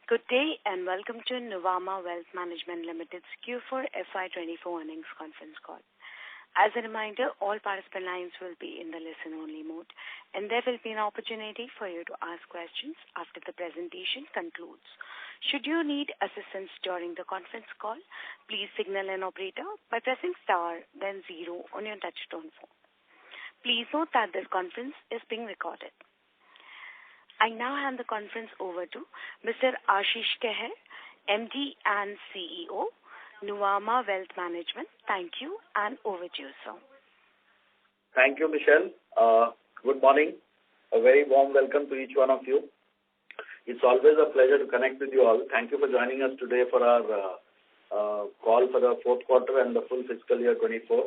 Good day and welcome to Nuvama Wealth Management Limited's Q4 FY2024 earnings conference call. As a reminder, all participant lines will be in the listen-only mode, and there will be an opportunity for you to ask questions after the presentation concludes. Should you need assistance during the conference call, please signal an operator by pressing star then 0 on your touchtone phone. Please note that this conference is being recorded. I now hand the conference over to Mr. Ashish Kehair, MD and CEO, Nuvama Wealth Management. Thank you, and over to you, sir. Thank you, Michelle. Good morning. A very warm welcome to each one of you. It's always a pleasure to connect with you all. Thank you for joining us today for our call for the fourth quarter and the full fiscal year 24.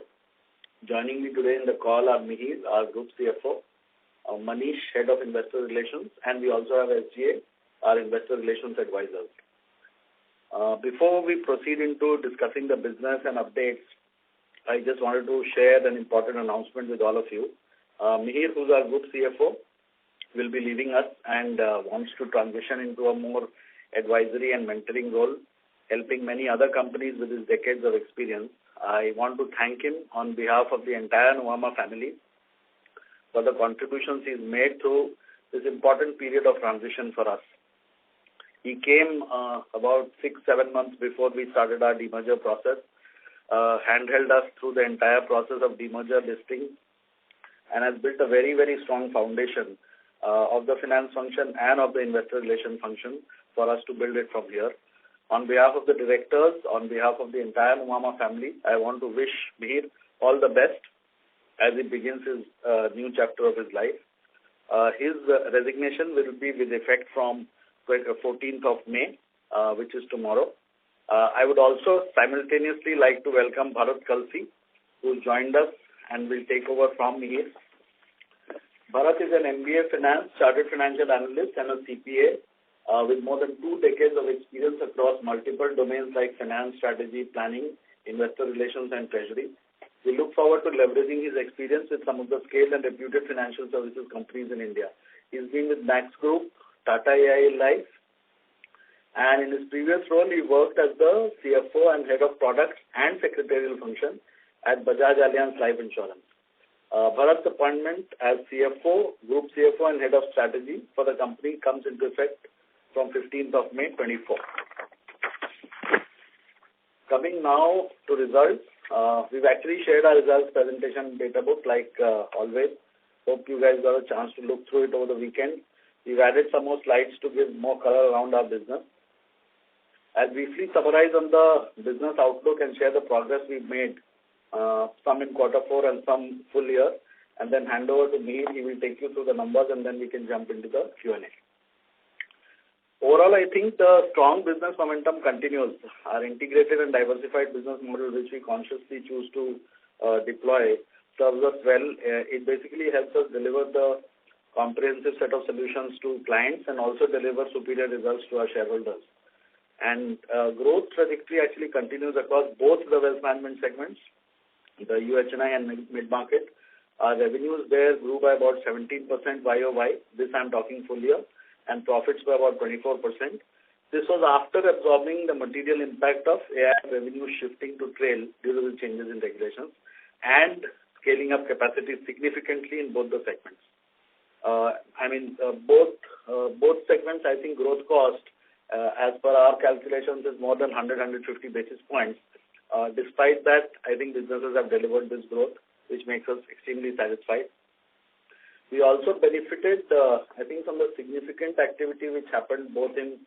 Joining me today in the call are Mihir, our Group CFO, Manish, Head of Investor Relations, and we also have SGA, our Investor Relations Advisors. Before we proceed into discussing the business and updates, I just wanted to share an important announcement with all of you. Mihir, who's our Group CFO, will be leaving us and wants to transition into a more advisory and mentoring role, helping many other companies with his decades of experience. I want to thank him on behalf of the entire Nuvama family for the contributions he's made through this important period of transition for us. He came about 6-7 months before we started our demerger process, handheld us through the entire process of demerger listing, and has built a very, very strong foundation of the finance function and of the investor relations function for us to build it from here. On behalf of the directors, on behalf of the entire Nuvama family, I want to wish Mihir all the best as he begins his new chapter of his life. His resignation will be with effect from 14th of May, which is tomorrow. I would also simultaneously like to welcome Bharat Kalsi, who joined us and will take over from Mihir. Bharat is an MBA Finance, Chartered Financial Analyst and a CPA with more than 2 decades of experience across multiple domains like finance, strategy, planning, investor relations and treasury. We look forward to leveraging his experience with some of the scaled and reputed financial services companies in India. He's been with Max Group, Tata AI Life, and in his previous role, he worked as the CFO and Head of Product and Secretarial Function at Bajaj Allianz Life Insurance. Bharat's appointment as CFO, Group CFO and Head of Strategy for the company comes into effect from 15th of May 24. Coming now to results. We've actually shared our results presentation data book like always. Hope you guys got a chance to look through it over the weekend. We've added some more slides to give more color around our business. I'll briefly summarize on the business outlook and share the progress we've made, some in quarter 4 and some full year, and then hand over to Mihir. He will take you through the numbers and then we can jump into the Q&A. Overall, I think the strong business momentum continues. Our integrated and diversified business model, which we consciously choose to deploy, serves us well. It basically helps us deliver the comprehensive set of solutions to clients and also deliver superior results to our shareholders. And growth trajectory actually continues across both the wealth management segments, the UHNI and mid-market. Our revenues there grew by about 17% YOY. This I'm talking full year. And profits by about 24%. This was after absorbing the material impact of AI revenue shifting to trail due to the changes in regulations and scaling up capacity significantly in both the segments. Both segments, I think growth cost, as per our calculations, is more than 100-150 basis points. Despite that, I think businesses have delivered this growth, which makes us extremely satisfied. We also benefited, from the significant activity which happened both in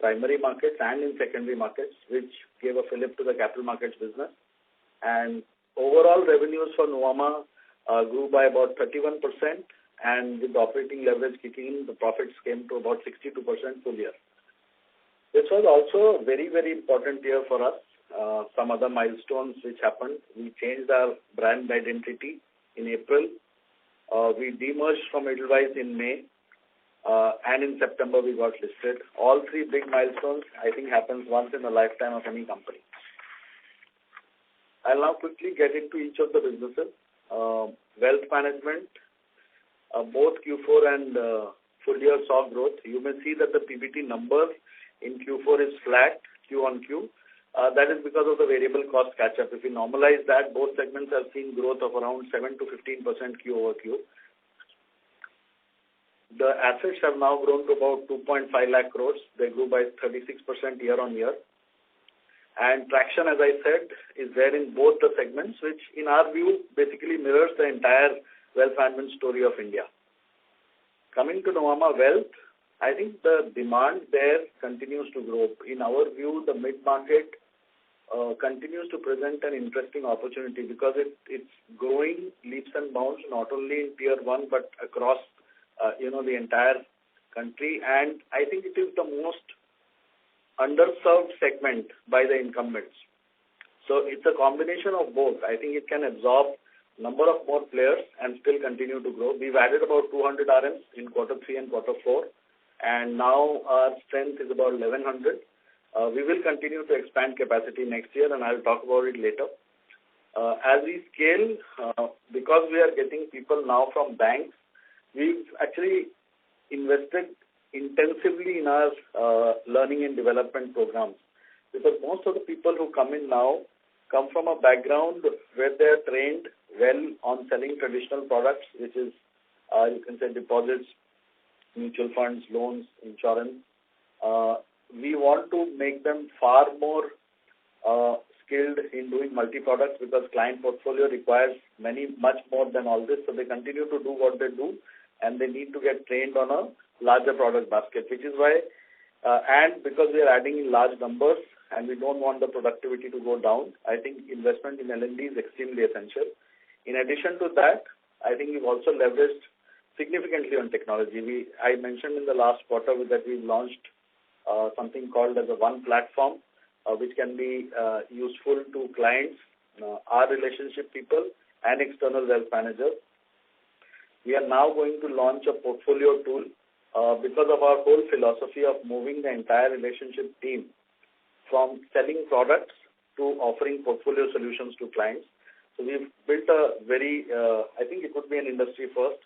primary markets and in secondary markets, which gave a fillip to the capital markets business. And overall revenues for Nuvama grew by about 31%, and with the operating leverage kicking in, the profits came to about 62% full year. This was also a very, very important year for us. Some other milestones which happened. We changed our brand identity in April. We demerged from Edelweiss in May, and in September we got listed. All 3 big milestones, I think, happens once in a lifetime of any company. I'll now quickly get into each of the businesses. Wealth management, both Q4 and full year saw growth. You may see that the PBT number in Q4 is flat Q on Q. That is because of the variable cost catch-up. If we normalize that, both segments have seen growth of around 7 to 15% Q over Q. The assets have now grown to about 2.5 lakh crores. They grew by 36% year on year. And traction, as I said, is there in both the segments, which in our view basically mirrors the entire wealth management story of India. Coming to Nuvama Wealth, I think the demand there continues to grow. In our view, the mid-market continues to present an interesting opportunity because it's growing leaps and bounds, not only in tier 1, but across, the entire country. And I think it is the most underserved segment by the incumbents. So it's a combination of both. I think it can absorb number of more players and still continue to grow. We've added about 200 RMs in quarter 3 and quarter 4, and now our strength is about 1,100. We will continue to expand capacity next year, and I'll talk about it later. As we scale, because we are getting people now from banks, we've actually invested intensively in our learning and development programs, because most of the people who come in now come from a background where they are trained well on selling traditional products, which is, you can say, deposits, mutual funds, loans, insurance. We want to make them far more skilled in doing multi-products, because client portfolio requires much more than all this. So they continue to do what they do, and they need to get trained on a larger product basket, which is why, and because we are adding in large numbers and we don't want the productivity to go down, I think investment in L&D is extremely essential. In addition to that, I think we've also leveraged significantly on technology. I mentioned in the last quarter that we launched something called as a One Platform, which can be useful to clients, our relationship people, and external wealth managers. We are now going to launch a portfolio tool because of our whole philosophy of moving the entire relationship team from selling products to offering portfolio solutions to clients. So we've built a very, I think it would be an industry first,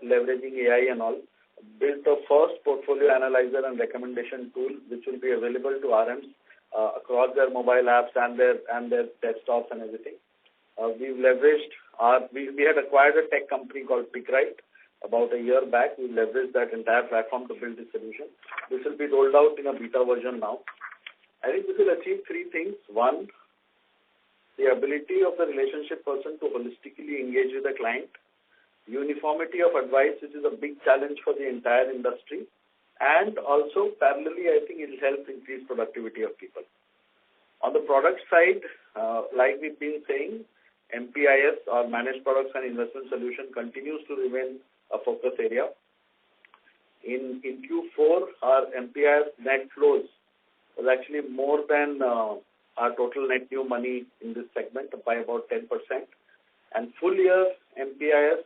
leveraging AI and all, built the first portfolio analyzer and recommendation tool, which will be available to RMs across their mobile apps and their desktops and everything. We've leveraged we had acquired a tech company called PickRight about a year back. We leveraged that entire platform to build this solution. This will be rolled out in a beta version now. I think this will achieve 3 things. One, the ability of the relationship person to holistically engage with the client, uniformity of advice, which is a big challenge for the entire industry, and also parallelly, I think it will help increase productivity of people. On the product side, like we've been saying, MPIS, or Managed Products and Investment Solution, continues to remain a focus area. In Q4, our MPIS net flows was actually more than our total net new money in this segment by about 10%. And full year MPIS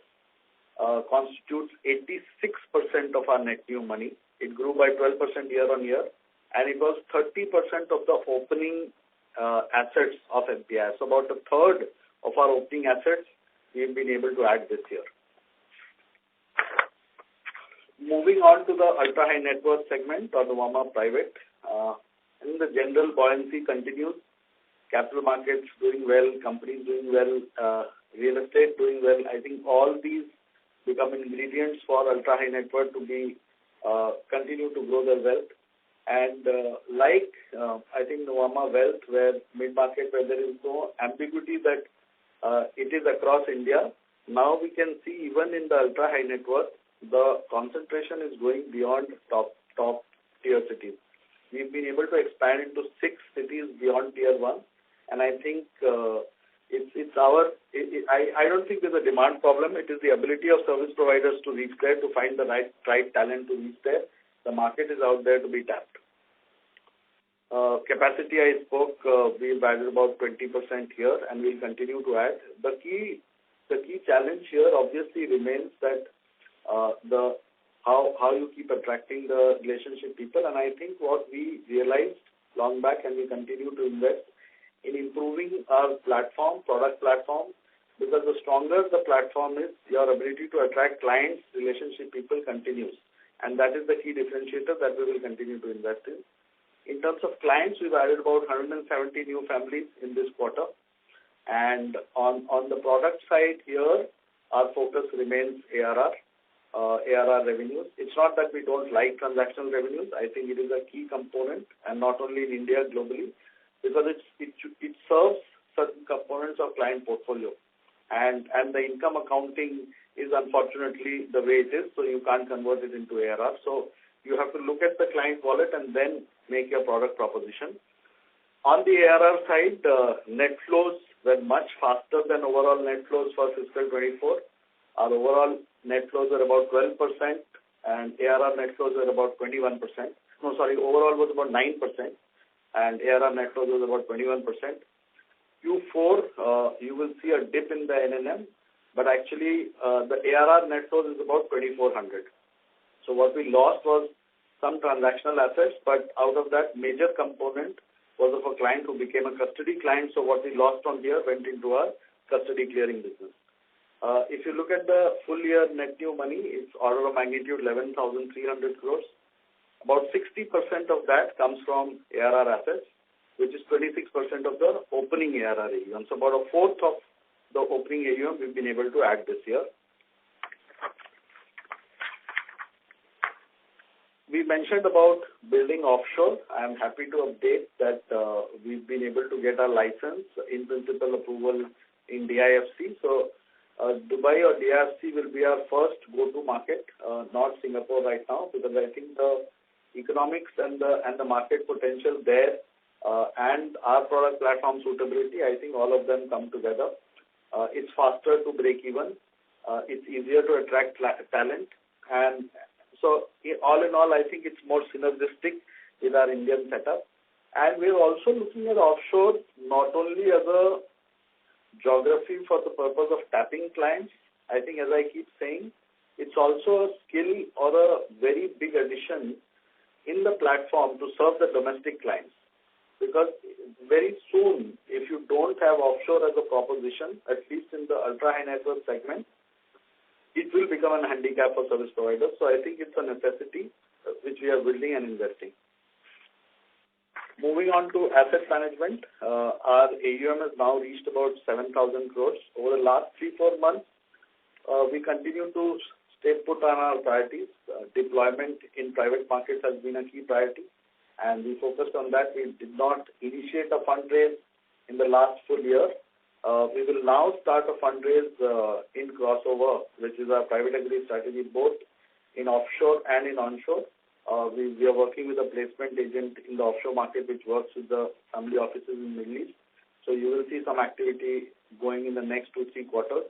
constitutes 86% of our net new money. It grew by 12% year on year, and it was 30% of the opening assets of MPIS. So about a third of our opening assets we've been able to add this year. Moving on to the ultra high net worth segment, or Nuvama Private, and the general buoyancy continues. Capital markets doing well, companies doing well, real estate doing well. I think all these become ingredients for ultra high net worth to be continue to grow their wealth. And I think Nuvama Wealth, where mid-market, where there is no ambiguity that it is across India, now we can see even in the ultra high net worth, the concentration is going beyond top tier cities. We've been able to expand into 6 cities beyond tier 1, and I think I don't think there's a demand problem. It is the ability of service providers to reach there, to find the right talent to reach there. The market is out there to be tapped. Capacity, I spoke, we've added about 20% here, and we'll continue to add. The key challenge here obviously remains that how you keep attracting the relationship people. And I think what we realized long back, and we continue to invest in improving our product platform, because the stronger the platform is, your ability to attract clients, relationship people continues. and that is the key differentiator that we will continue to invest in. In terms of clients, we've added about 170 new families in this quarter. And on the product side here, our focus remains ARR revenues. It's not that we don't like transactional revenues. I think it is a key component, and not only in India, globally, because it serves certain components of client portfolio. And the income accounting is unfortunately the way it is, so you can't convert it into ARR. So you have to look at the client wallet and then make your product proposition. On the ARR side, net flows were much faster than overall net flows for fiscal 24. Our overall net flows were about 12%, and ARR net flows were about 21%. No, sorry, overall was about 9%, and ARR net flows was about 21%. Q4, you will see a dip in the NNM, but actually the ARR net flows is about 2,400. So what we lost was some transactional assets, but out of that, major component was of a client who became a custody client. So what we lost on here went into our custody clearing business. If you look at the full year net new money, it's order of magnitude 11,300 crores. About 60% of that comes from ARR assets, which is 26% of the opening ARR AUM. So about a fourth of the opening AUM we've been able to add this year. We mentioned about building offshore. I'm happy to update that we've been able to get our license in principle approval in DIFC. So Dubai or DIFC will be our first go-to market, not Singapore right now, because I think the economics and the market potential there and our product platform suitability, I think all of them come together. It's faster to break even. It's easier to attract talent. And so all in all, I think it's more synergistic with our Indian setup. And we're also looking at offshore not only as a geography for the purpose of tapping clients. I think, as I keep saying, it's also a skill or a very big addition in the platform to serve the domestic clients. Because very soon, if you don't have offshore as a proposition, at least in the ultra-high net worth segment, it will become a handicap for service providers. So I think it's a necessity which we are building and investing. Moving on to asset management, our AUM has now reached about 7,000 crores. Over the last 3-4 months, we continue to stay put on our priorities. Deployment in private markets has been a key priority, and we focused on that. We did not initiate a fundraise in the last full year. We will now start a fundraise in crossover, which is our private equity strategy, both in offshore and in onshore. We are working with a placement agent in the offshore market, which works with the family offices in the Middle East. So you will see some activity going in the next 2-3 quarters.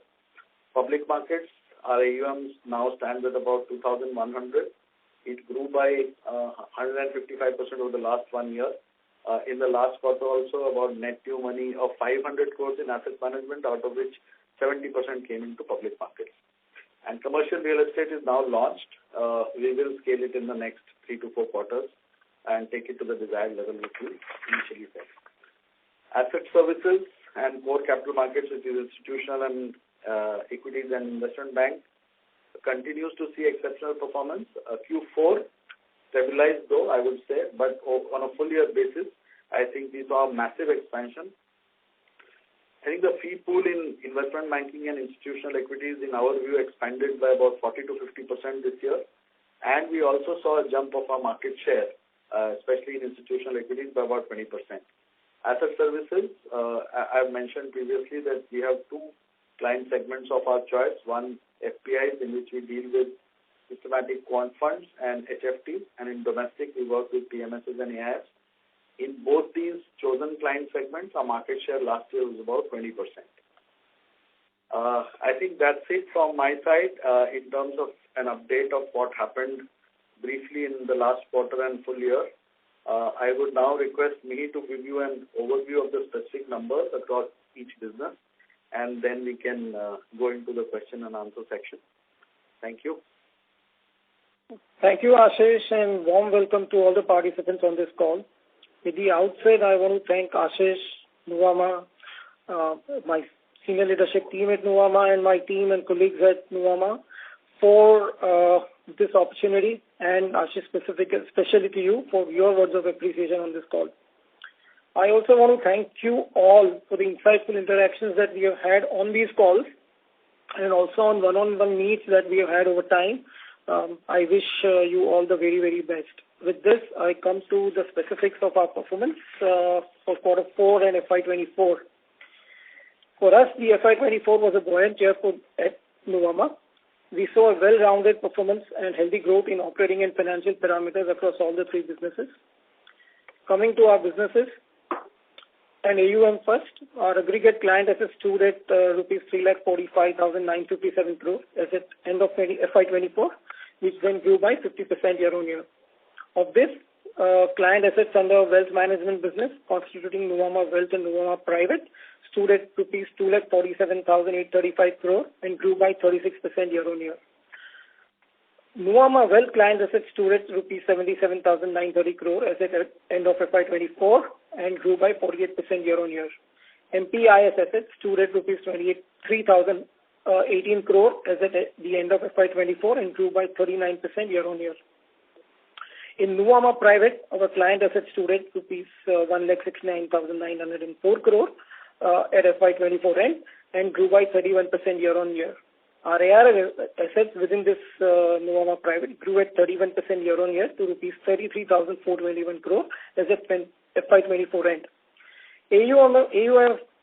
Public markets, our AUM now stands at about 2,100. It grew by 155% over the last 1 year. In the last quarter also, about net new money of 500 crores in asset management, out of which 70% came into public markets. And commercial real estate is now launched. We will scale it in the next 3 to 4 quarters and take it to the desired level which we initially set. Asset services and core capital markets, which is institutional and equities and investment bank, continues to see exceptional performance. Q4 stabilized though, I would say, but on a full year basis, I think we saw a massive expansion. I think the fee pool in investment banking and institutional equities, in our view, expanded by about 40 to 50% this year. And we also saw a jump of our market share, especially in institutional equities, by about 20%. Asset services, I've mentioned previously that we have 2 client segments of our choice. One, FPIs, in which we deal with systematic quant funds and HFTs, and in domestic, we work with PMSs and AIFs. In both these chosen client segments, our market share last year was about 20%. I think that's it from my side in terms of an update of what happened briefly in the last quarter and full year. I would now request Mihi to give you an overview of the specific numbers across each business, and then we can go into the question and answer section. Thank you. Thank you, Ashish, and warm welcome to all the participants on this call. At the outset, I want to thank Ashish, Nuvama, my senior leadership team at Nuvama, and my team and colleagues at Nuvama for this opportunity, and Ashish, especially to you for your words of appreciation on this call. I also want to thank you all for the insightful interactions that we have had on these calls and also on one-on-one meets that we have had over time. I wish you all the very, very best. With this, I come to the specifics of our performance for quarter 4 and FY24. For us, the FY24 was a buoyant year at Nuvama. We saw a well-rounded performance and healthy growth in operating and financial parameters across all the 3 businesses. Coming to our businesses, and AUM first, our aggregate client assets stood at rupees 3,45,957 crore as at end of FY24, which then grew by 50% year-on-year. Of this, client assets under wealth management business, constituting Nuvama Wealth and Nuvama Private, stood at rupees 2,47,835 crore and grew by 36% year-on-year. Nuvama Wealth client assets stood at rupees 77,930 crore as at end of FY24 and grew by 48% year-on-year. MPIS assets stood at rupees 3,018 crore as at the end of FY24 and grew by 39% year-on-year. In Nuvama Private, our client assets stood at rupees 1,69,904 crore at FY24 end and grew by 31% year-on-year. Our ARR assets within this Nuvama Private grew at 31% year-on-year to rupees 33,421 crore as at FY24 end. AUM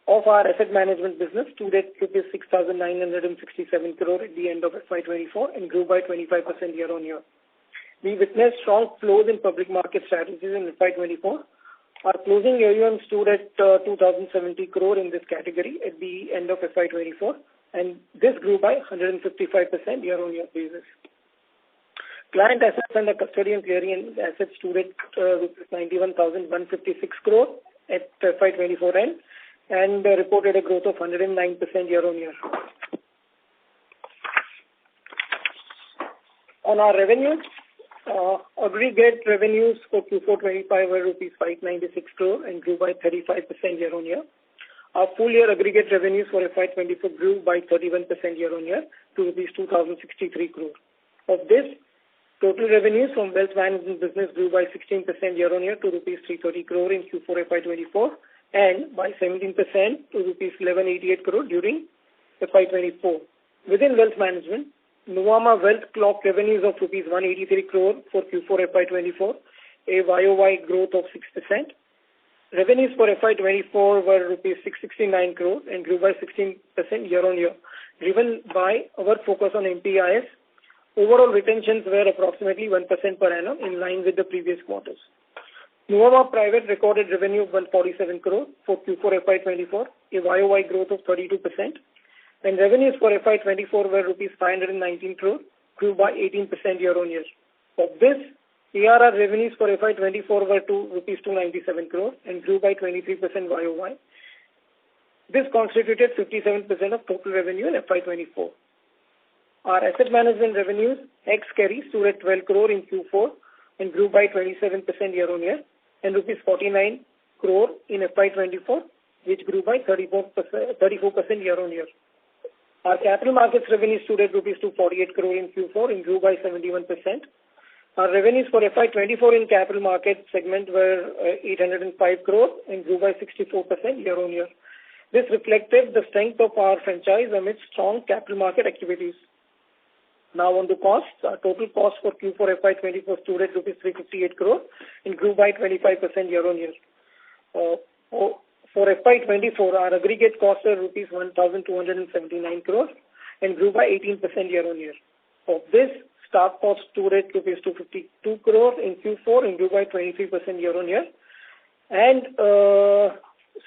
of our asset management business stood at rupees 6,967 crore at the end of FY24 and grew by 25% year-on-year. We witnessed strong flows in public market strategies in FY24. Our closing AUM stood at 2,070 crore in this category at the end of FY24, and this grew by 155% year-on-year basis. Client assets under custody and clearing assets stood at 91,156 crore at FY24 end and reported a growth of 109% year-on-year. On our revenues, aggregate revenues for Q4-25 were rupees 596 crore and grew by 35% year-on-year. Our full year aggregate revenues for FY24 grew by 31% year-on-year to rupees 2,063 crore. Of this, total revenues from wealth management business grew by 16% year-on-year to rupees 330 crore in Q4 FY24 and by 17% to rupees 1188 crore during FY24. Within wealth management, Nuvama Wealth clocked revenues of rupees 183 crore for Q4 FY24, a YOY growth of 6%. Revenues for FY24 were rupees 669 crore and grew by 16% year-on-year, driven by our focus on MPIS. Overall retentions were approximately 1% per annum in line with the previous quarters. Nuvama Private recorded revenue of 147 crore for Q4 FY24, a YOY growth of 32%, and revenues for FY24 were rupees 519 crore, grew by 18% year-on-year. Of this, ARR revenues for FY24 were rupees 297 crore and grew by 23% YOY. This constituted 57% of total revenue in FY24. Our asset management revenues, ex-carry, stood at 12 crore in Q4 and grew by 27% year-on-year, and rupees 49 crore in FY24, which grew by 34% year-on-year. Our capital markets revenues stood at rupees 248 crore in Q4 and grew by 71%. Our revenues for FY24 in capital market segment were 805 crore and grew by 64% year-on-year. This reflected the strength of our franchise amidst strong capital market activities. Now on to costs. Our total cost for Q4 FY24 stood at rupees 358 crore and grew by 25% year-on-year. For FY24, our aggregate costs are rupees 1,279 crore and grew by 18% year-on-year. Of this, staff costs stood at rupees 252 crore in Q4 and grew by 23% year-on-year. And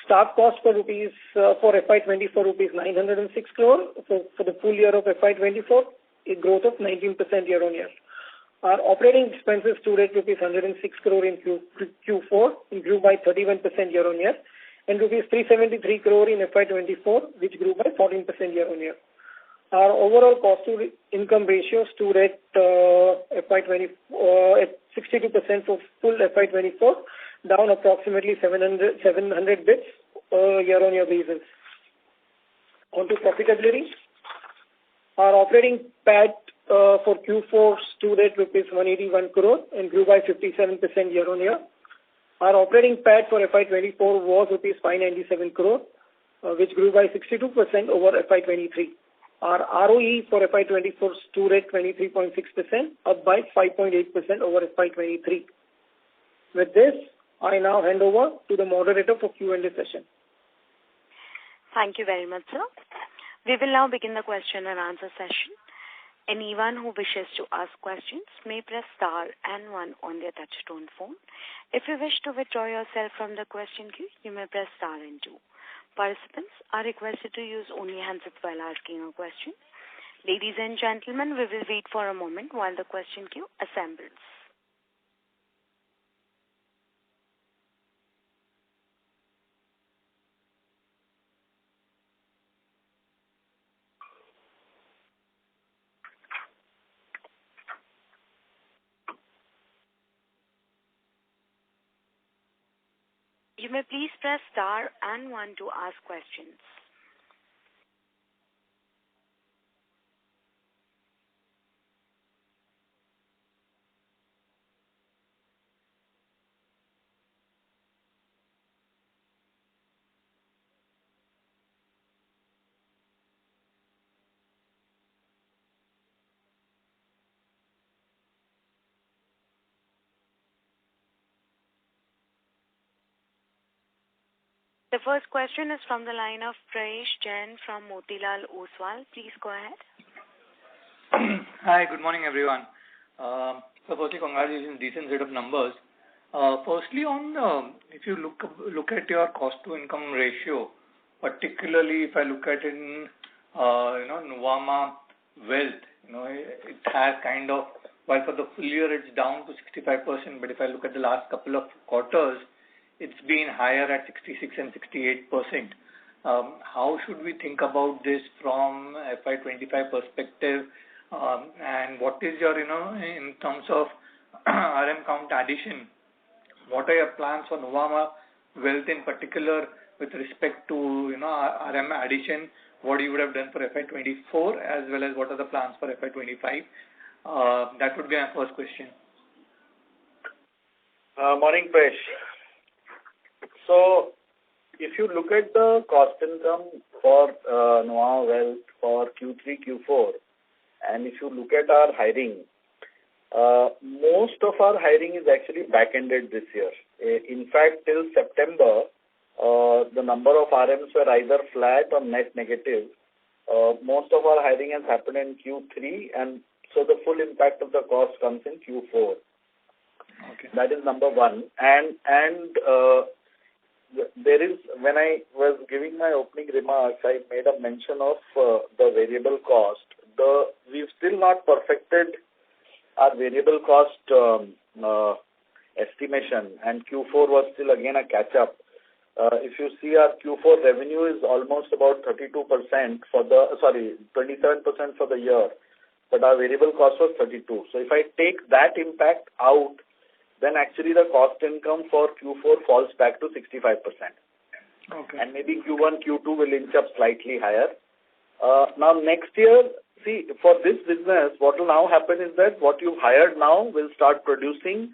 staff costs for FY24 rupees 906 crore for the full year of FY24, a growth of 19% year-on-year. Our operating expenses stood at rupees 106 crore in Q4 and grew by 31% year-on-year, and rupees 373 crore in FY24, which grew by 14% year-on-year. Our overall cost-to-income ratio stood at FY24 at 62% for full FY24, down approximately 700 bits year-on-year basis. On to profitability. Our operating PAT for Q4 stood at rupees 181 crore and grew by 57% year-on-year. Our operating PAT for FY24 was rupees 597 crore, which grew by 62% over FY23. Our ROE for FY24 stood at 23.6%, up by 5.8% over FY23. With this, I now hand over to the moderator for Q&A session. Thank you very much, sir. We will now begin the question and answer session. Anyone who wishes to ask questions may press star and one on their touchtone phone. If you wish to withdraw yourself from the question queue, you may press star and two. Participants are requested to use only handsets while asking a question. Ladies and gentlemen, we will wait for a moment while the question queue assembles. You may please press star and one to ask questions. The first question is from the line of Prayesh Jain from Motilal Oswal. Please go ahead. Hi, good morning, everyone. So firstly, congratulations, decent set of numbers. Firstly, if you look at your cost-to-income ratio, particularly if I look at it in Nuvama Wealth, it has kind of, while for the full year it's down to 65%, but if I look at the last couple of quarters, it's been higher at 66 and 68%. How should we think about this from FY25 perspective? And what is your, in terms of RM count addition, what are your plans for Nuvama Wealth in particular with respect to, RM addition? What you would have done for FY24 as well as what are the plans for FY25? That would be my first question. Morning, Pesh. So, if you look at the cost income for Nuvama Wealth for Q3, Q4, and if you look at our hiring, most of our hiring is actually back-ended this year. In fact, till September, the number of RMs were either flat or net negative. Most of our hiring has happened in Q3, and so the full impact of the cost comes in Q4. Okay. That is number one. And there is, when I was giving my opening remarks, I made a mention of the variable cost. We've still not perfected our variable cost estimation, and Q4 was still again a catch-up. If you see, our Q4 revenue is almost about 27% for the year, but our variable cost was 32%. So if I take that impact out, then actually the cost income for Q4 falls back to 65%. Okay. And maybe Q1, Q2 will inch up slightly higher. Now next year, see, for this business, what will now happen is that what you've hired now will start producing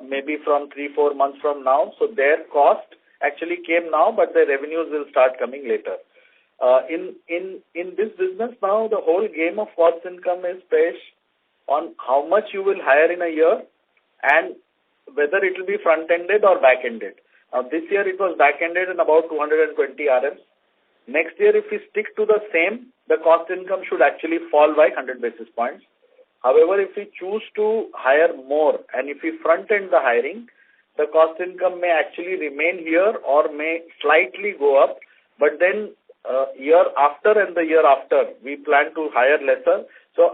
maybe from 3-4 months from now. So their cost actually came now, but their revenues will start coming later. In this business now, the whole game of cost income is based on how much you will hire in a year and whether it will be front-ended or back-ended. Now this year it was back-ended in about 220 RMs. Next year, if we stick to the same, the cost income should actually fall by 100 basis points. However, if we choose to hire more and if we front-end the hiring, the cost income may actually remain here or may slightly go up. But then year after and the year after, we plan to hire lesser. So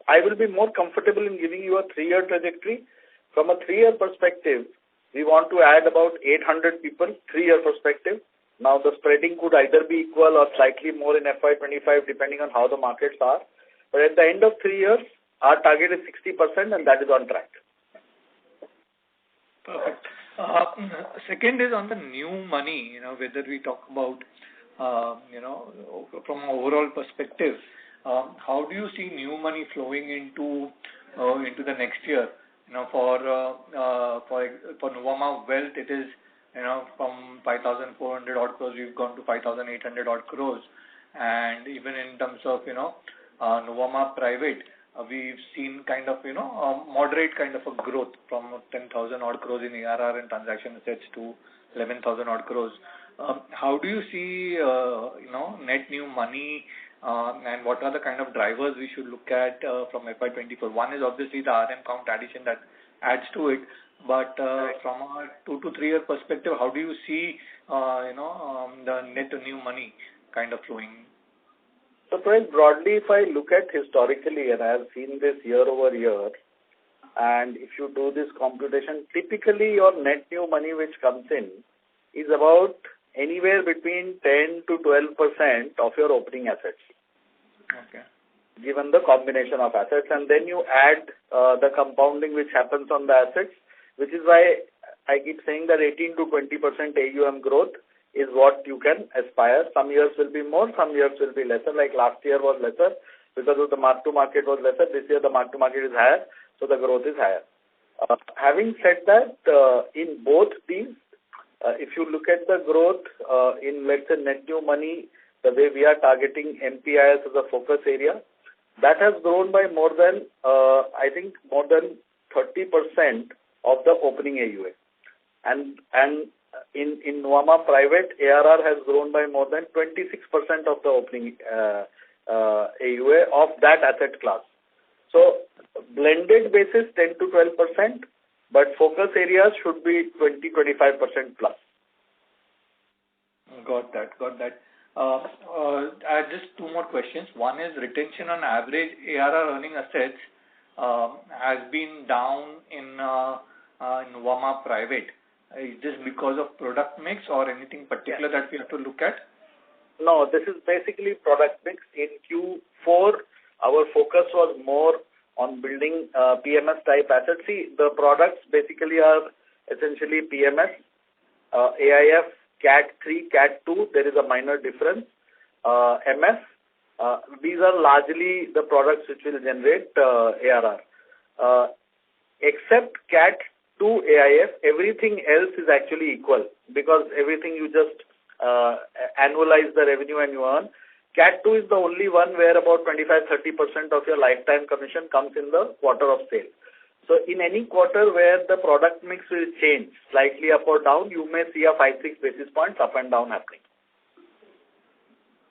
I will be more comfortable in giving you a 3-year trajectory. From a 3-year perspective, we want to add about 800 people, 3-year perspective. Now, the spreading could either be equal or slightly more in FY25, depending on how the markets are. But at the end of 3 years, our target is 60%, and that is on track. Perfect. Second is on the new money, whether we talk about, from an overall perspective, how do you see new money flowing into the next year? For Nuvama Wealth, it is from 5,400 odd crores, we've gone to 5,800 odd crores, and even in terms of Nuvama Private, we've seen kind of a moderate kind of a growth from 10,000 odd crores in ARR and transaction assets to 11,000 odd crores. How do you see net new money, and what are the kind of drivers we should look at from FY24? One is obviously the RM count addition that adds to it, but from a 2 to 3 year perspective, how do you see the net new money kind of flowing? So, broadly, if I look at historically, and I have seen this year over year, and if you do this computation, typically your net new money which comes in is about anywhere between 10 to 12% of your opening assets. Okay. Given the combination of assets, and then you add the compounding which happens on the assets, which is why I keep saying that 18 to 20% AUM growth is what you can aspire. Some years will be more, some years will be lesser. Like last year was lesser because of the mark-to-market was lesser. This year the mark-to-market is higher, so the growth is higher. Having said that, in both these, if you look at the growth in, let's say, net new money, the way we are targeting MPIS as a focus area, that has grown by more than 30% of the opening AUA. And in Nuvama Private, ARR has grown by more than 26% of the opening AUA of that asset class. So blended basis 10 to 12%, but focus areas should be 20-25% plus. Got that. I just two more questions. One is retention on average ARR earning assets has been down in Nuvama Private. Is this because of product mix or anything particular that we have to look at? No, this is basically product mix. In Q4, our focus was more on building PMS type assets. See, the products basically are essentially PMS, AIF, CAT 3, CAT 2. There is a minor difference. MS. These are largely the products which will generate ARR. Except CAT 2 AIF, everything else is actually equal because everything you just annualize the revenue and you earn. CAT 2 is the only one where about 25-30% of your lifetime commission comes in the quarter of sale. So in any quarter where the product mix will change slightly up or down, you may see a 5-6 basis points up and down happening.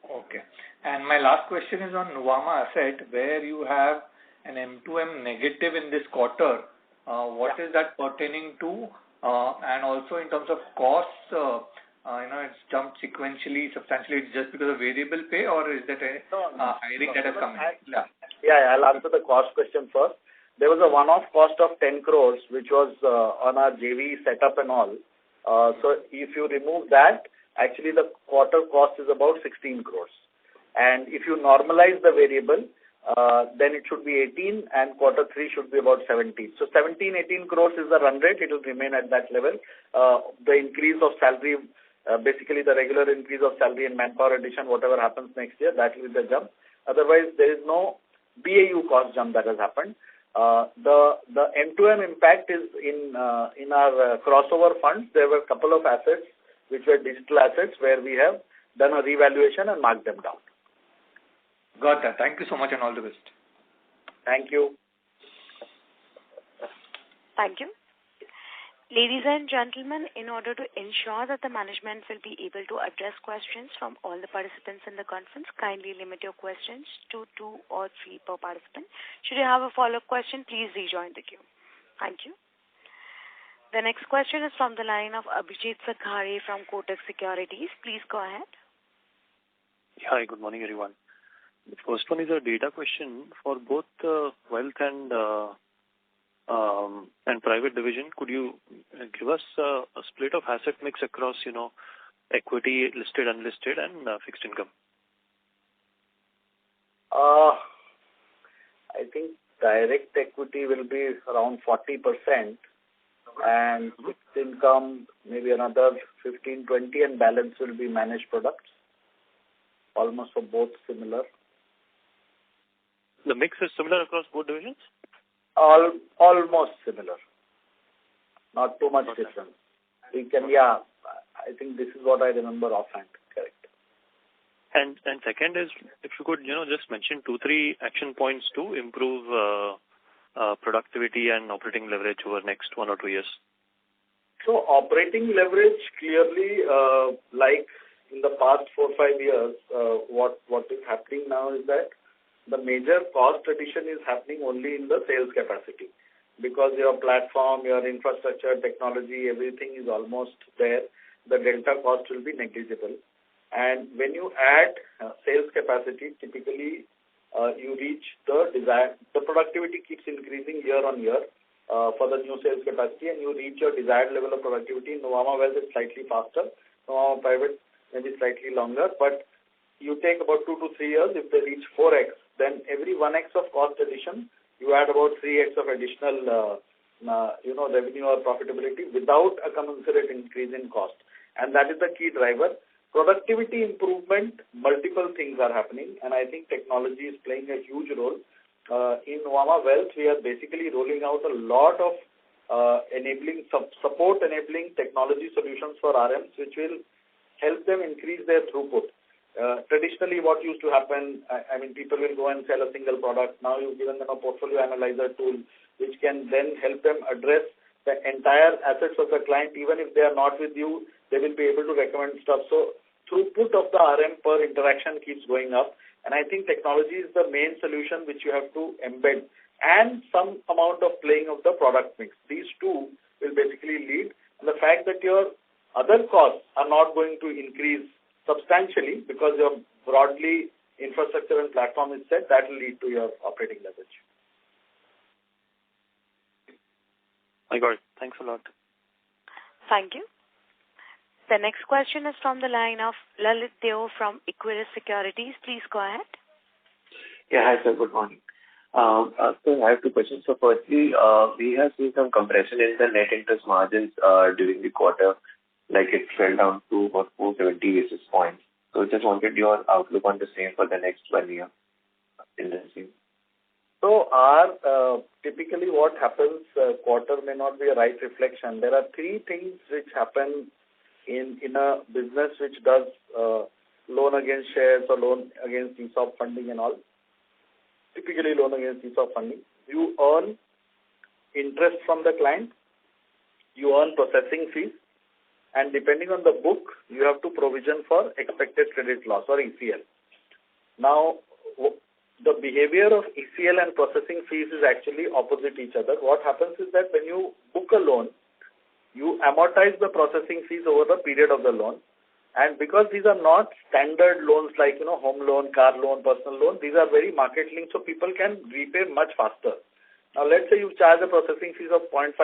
Okay. And my last question is on Nuvama Asset, where you have an M2M negative in this quarter. What is that pertaining to? And also in terms of costs, it's jumped sequentially, substantially. It's just because of variable pay, or is that a hiring that has come in? Yeah, I'll answer the cost question first. There was a one-off cost of 10 crores, which was on our JV setup and all. So if you remove that, actually the quarter cost is about 16 crores. And if you normalize the variable, then it should be 18 and quarter 3 should be about 17. So 17-18 crores is the run rate. It will remain at that level. The increase of salary, basically the regular increase of salary and manpower addition, whatever happens next year, that will be the jump. Otherwise, there is no BAU cost jump that has happened. The M2M impact is in our crossover funds. There were a couple of assets which were digital assets where we have done a revaluation and marked them down. Got that. Thank you so much and all the best. Thank you. Thank you. Ladies and gentlemen, in order to ensure that the management will be able to address questions from all the participants in the conference, kindly limit your questions to 2 or 3 per participant. Should you have a follow-up question, please rejoin the queue. Thank you. The next question is from the line of Abhijit Sakhare from Kotak Securities. Please go ahead. Hi, good morning, everyone. The first one is a data question for both wealth and private division. Could you give us a split of asset mix across, equity, listed, unlisted, and fixed income? I think direct equity will be around 40%, and fixed income maybe another 15-20, and balance will be managed products. Almost for both similar. The mix is similar across both divisions? Almost similar. Not too much difference. We can, I think this is what I remember offhand. Correct. And second is, if you could, just mention 2-3 action points to improve productivity and operating leverage over next 1 or 2 years. So operating leverage clearly, like in the past 4-5 years, what is happening now is that the major cost addition is happening only in the sales capacity, because your platform, your infrastructure, technology, everything is almost there. The delta cost will be negligible. And when you add sales capacity, typically you reach the productivity keeps increasing year on year for the new sales capacity, and you reach your desired level of productivity. In Nuvama Wealth, it's slightly faster. Nuvama Private, maybe slightly longer. But you take about 2 to 3 years. If they reach 4x, then every 1x of cost addition, you add about 3x of additional revenue or profitability without a commensurate increase in cost. And that is the key driver. Productivity improvement, multiple things are happening, and I think technology is playing a huge role. In Nuvama Wealth, we are basically rolling out a lot of support-enabling technology solutions for RMs, which will help them increase their throughput. Traditionally, what used to happen, people will go and sell a single product. Now you've given them a portfolio analyzer tool, which can then help them address the entire assets of the client. Even if they are not with you, they will be able to recommend stuff. So throughput of the RM per interaction keeps going up. And I think technology is the main solution which you have to embed, and some amount of playing of the product mix. These two will basically lead. And the fact that your other costs are not going to increase substantially because your broadly infrastructure and platform is set, that will lead to your operating leverage. I got it. Thanks a lot. Thank you. The next question is from the line of Lalit Deo from Equirus Securities. Please go ahead. Yeah, hi sir, good morning. So I have 2 questions. So firstly, we have seen some compression in the net interest margins during the quarter, like it fell down to about 470 basis points. So just wanted your outlook on the same for the next 1 year in the same. So typically what happens, quarter may not be a right reflection. There are 3 things which happen in a business which does loan against shares or loan against ESOP funding and all. Typically loan against ESOP funding. You earn interest from the client, you earn processing fees, and depending on the book, you have to provision for expected credit loss or ECL. Now, the behavior of ECL and processing fees is actually opposite each other. What happens is that when you book a loan, you amortize the processing fees over the period of the loan. And because these are not standard loans like, home loan, car loan, personal loan, these are very market linked, so people can repay much faster. Now, let's say you charge a processing fees of 0.5%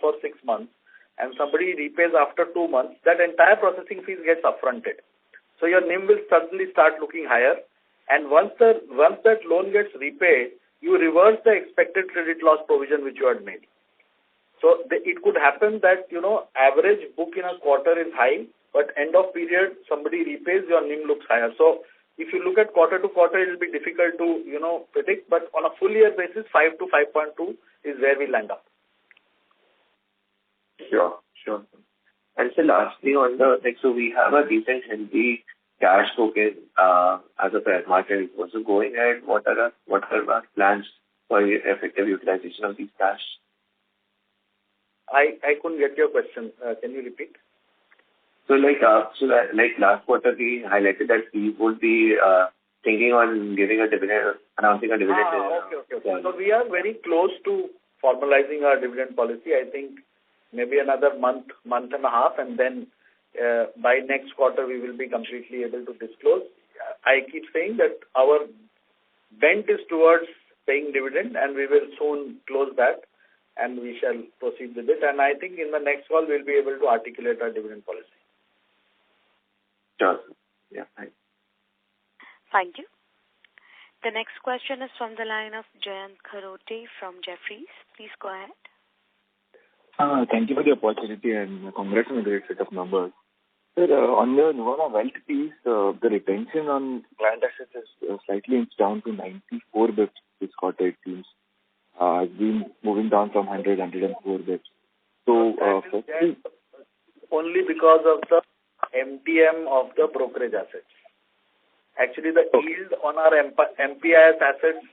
for 6 months, and somebody repays after 2 months, that entire processing fees gets upfronted. So your NIM will suddenly start looking higher. And once that loan gets repaid, you reverse the expected credit loss provision which you had made. So it could happen that, average book in a quarter is high, but end of period, somebody repays, your NIM looks higher. So if you look at quarter to quarter, it will be difficult to, predict, but on a full year basis, 5 to 5.2 is where we land up. Sure. And so lastly, on so we have a decent healthy cash token as a fair market. Also going ahead, what are our plans for effective utilization of these cash? I couldn't get your question. Can you repeat? So like last quarter, we highlighted that we would be thinking on announcing a dividend. Okay. So we are very close to formalizing our dividend policy. I think maybe another month and a half, and then by next quarter we will be completely able to disclose. I keep saying that our bent is towards paying dividend, and we will soon close that, and we shall proceed with it. And I think in the next call we'll be able to articulate our dividend policy. Sure. Yeah. Thanks. Thank you. The next question is from the line of Jayant Kharote from Jefferies. Please go ahead. Thank you for the opportunity and congrats on a great set of numbers. Sir, on the Nuvama Wealth piece, the retention on client assets is slightly inched down to 94 bits this quarter, it seems, has been moving down from 104 bits. So, firstly, only because of the MTM of the brokerage assets. Actually, the yield on our MPIS assets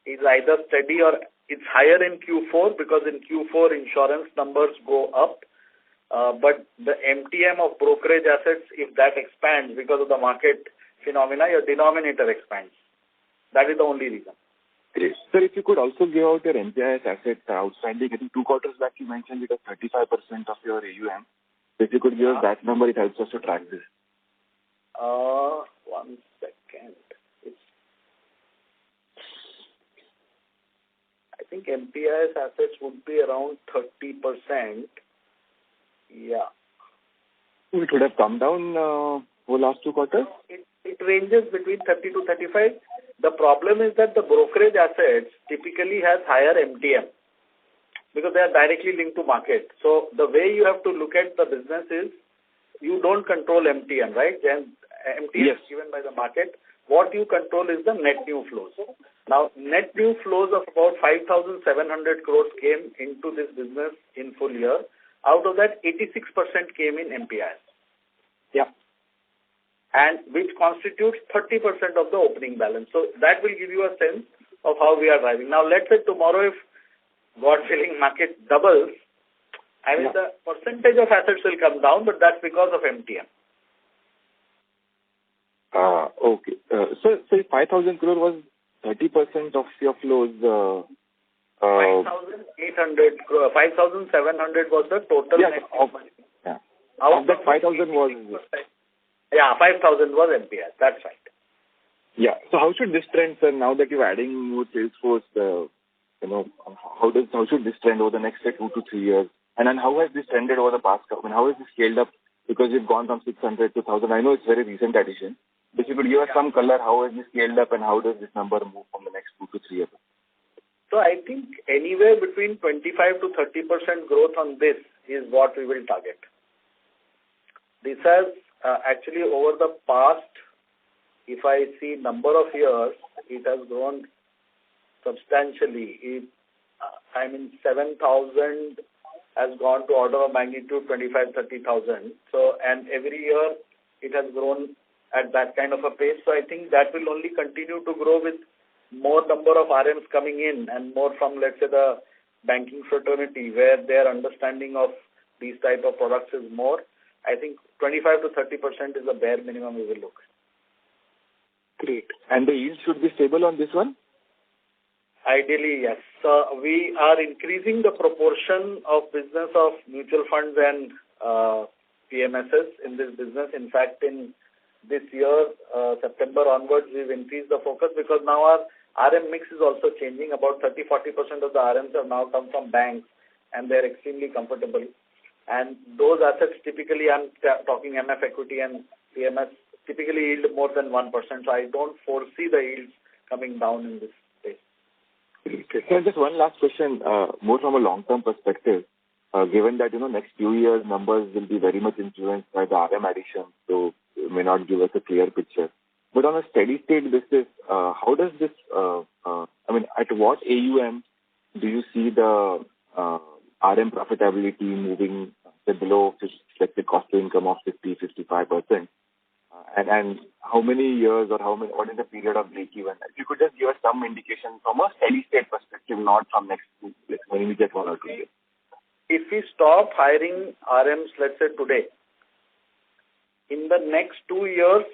is either steady or it's higher in Q4 because in Q4 insurance numbers go up. But the MTM of brokerage assets, if that expands because of the market phenomena, your denominator expands. That is the only reason. Great. Sir, if you could also give out your MPIS assets outstanding, I think 2 quarters back you mentioned it was 35% of your AUM. So if you could give us that number, it helps us to track this. 1 second. I think MPIS assets would be around 30%. Yeah. It would have come down over last 2 quarters? It ranges between 30 to 35. The problem is that the brokerage assets typically has higher MTM because they are directly linked to market. So the way you have to look at the business is you don't control MTM, right? And MTM is given by the market. What you control is the net new flows. Now, net new flows of about 5,700 crores came into this business in full year. Out of that, 86% came in MPIS. Yeah. And which constitutes 30% of the opening balance. So that will give you a sense of how we are driving. Now, let's say tomorrow if, God willing, market doubles, I mean, the percentage of assets will come down, but that's because of MTM. Okay. So 5,000 crore was 30% of your flows. 5,800 crore, 5,700 was the total net money. Yeah. Out of that 5,000 was... Yeah, 5,000 was MPS. That's right. Yeah. So how should this trend, sir, now that you're adding more sales force, how should this trend over the next 2 to 3 years? And then how has this trended over the past couple? I mean, how has this scaled up? Because you've gone from 600 to 1,000. I know it's very recent addition. But if you could give us some color, how has this scaled up and how does this number move from the next 2 to 3 years? So I think anywhere between 25 to 30% growth on this is what we will target. This has actually over the past, if I see number of years, it has grown substantially. 7,000 has gone to order of magnitude 25-30,000. So, and every year it has grown at that kind of a pace. So I think that will only continue to grow with more number of RMs coming in and more from, let's say, the banking fraternity where their understanding of these type of products is more. I think 25 to 30% is the bare minimum we will look. Great. And the yield should be stable on this one? Ideally, yes. So we are increasing the proportion of business of mutual funds and PMSs in this business. In fact, in this year, September onwards, we've increased the focus because now our RM mix is also changing. About 30-40% of the RMs have now come from banks and they're extremely comfortable. And those assets typically, I'm talking MF equity and PMS, typically yield more than 1%. So I don't foresee the yields coming down in this space. Okay. So just one last question, more from a long-term perspective. Given that, next few years numbers will be very much influenced by the RM addition, so it may not give us a clear picture. But on a steady state basis, how does this, at what AUM do you see the RM profitability moving below, let's say, cost to income of 50-55%? And how many years or what is the period of break-even? If you could just give us some indication from a steady state perspective, not from next when we get 1 or 2 years. If we stop hiring RMs, let's say today, in the next 2 years,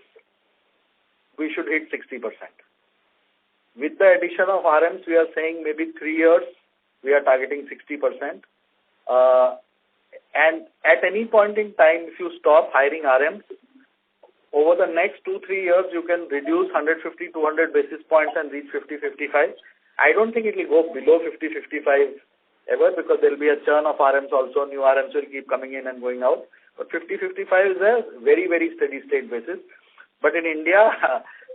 we should hit 60%. With the addition of RMs, we are saying maybe 3 years, we are targeting 60%. And at any point in time, if you stop hiring RMs, over the next 2-3 years, you can reduce 150-200 basis points and reach 50-55. I don't think it will go below 50-55 ever because there will be a churn of RMs also. New RMs will keep coming in and going out. But 50-55 is a very, very steady state basis. But in India,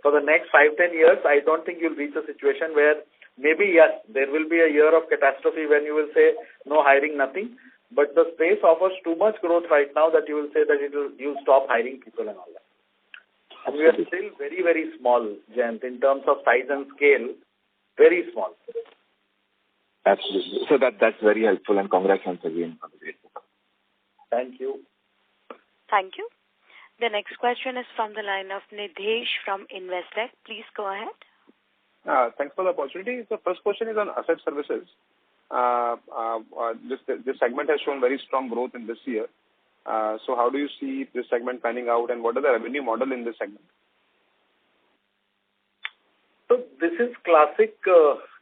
for the next 5-10 years, I don't think you'll reach a situation where maybe, yes, there will be a year of catastrophe when you will say no hiring, nothing. But the space offers too much growth right now that you will say that you'll stop hiring people and all that. And we are still very, very small, Jayant, in terms of size and scale. Very small. Absolutely. So that's very helpful, and congrats once again on the great work. Thank you. Thank you. The next question is from the line of Nidhesh from Investec. Please go ahead. Thanks for the opportunity. The first question is on asset services. This segment has shown very strong growth in this year. So how do you see this segment panning out, and what is the revenue model in this segment? So this is classic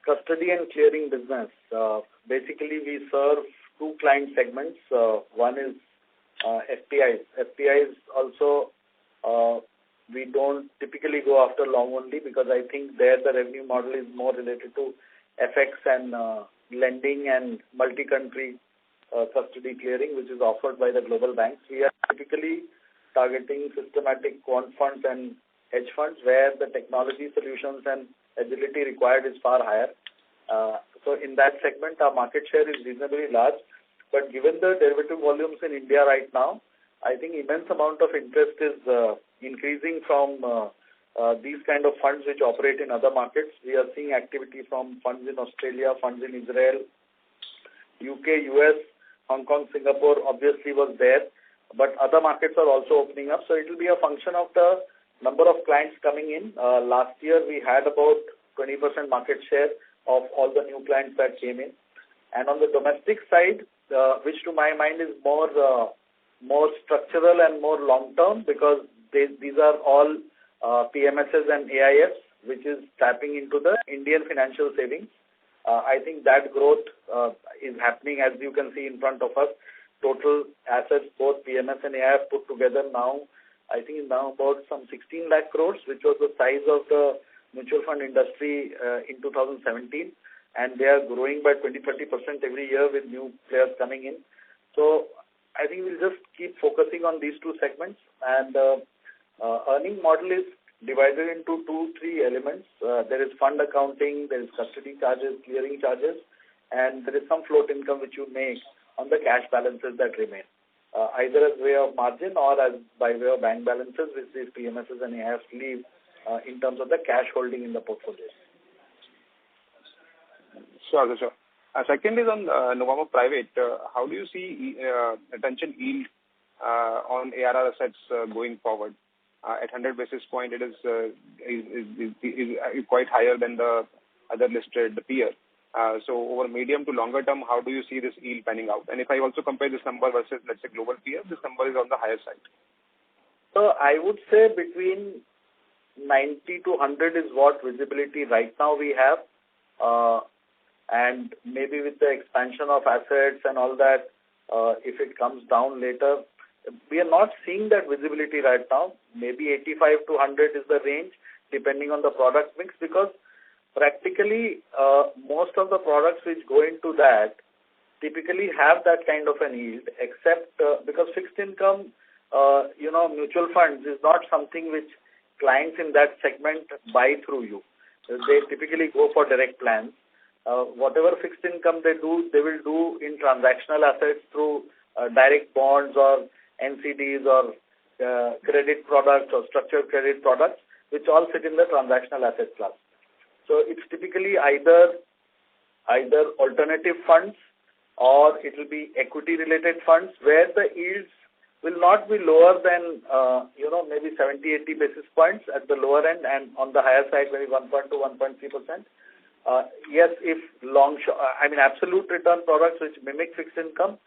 custody and clearing business. Basically, we serve two client segments. One is FPIs. FPIs also, we don't typically go after long only, because I think there the revenue model is more related to FX and lending and multi-country custody clearing, which is offered by the global banks. We are typically targeting systematic quant funds and hedge funds, where the technology solutions and agility required is far higher. So in that segment, our market share is reasonably large. But given the derivative volumes in India right now, I think immense amount of interest is increasing from these kind of funds which operate in other markets. We are seeing activity from funds in Australia, funds in Israel, UK, US, Hong Kong, Singapore obviously was there. But other markets are also opening up. So it will be a function of the number of clients coming in. Last year, we had about 20% market share of all the new clients that came in. And on the domestic side, which to my mind is more structural and more long-term, because these are all PMSs and AIFs, which is tapping into the Indian financial savings. I think that growth is happening, as you can see in front of us. Total assets, both PMS and AIF put together now, I think now about some 16 lakh crores, which was the size of the mutual fund industry in 2017. And they are growing by 20-30% every year with new players coming in. So I think we'll just keep focusing on these two segments. And earning model is divided into 2-3 elements. There is fund accounting, there is custody charges, clearing charges, and there is some float income which you make on the cash balances that remain, either as way of margin or as by way of bank balances, which these PMSs and AIFs leave in terms of the cash holding in the portfolio. Sure. Second is on Nuvama Private. How do you see retention yield on ARR assets going forward? At 100 basis point, it is quite higher than the other listed peer. So over medium to longer term, how do you see this yield panning out? And if I also compare this number versus, let's say, global peer, this number is on the higher side. So I would say between 90 to 100 is what visibility right now we have. And maybe with the expansion of assets and all that, if it comes down later, we are not seeing that visibility right now. Maybe 85 to 100 is the range, depending on the product mix, because practically most of the products which go into that typically have that kind of an yield, except because fixed income, mutual funds is not something which clients in that segment buy through you. They typically go for direct plans. Whatever fixed income they do, they will do in transactional assets through direct bonds or NCDs or credit products or structured credit products, which all sit in the transactional asset class. So it's typically either alternative funds or it will be equity-related funds, where the yields will not be lower than, maybe 70-80 basis points at the lower end, and on the higher side, maybe 1.2-1.3%. Yes, if absolute return products which mimic fixed income,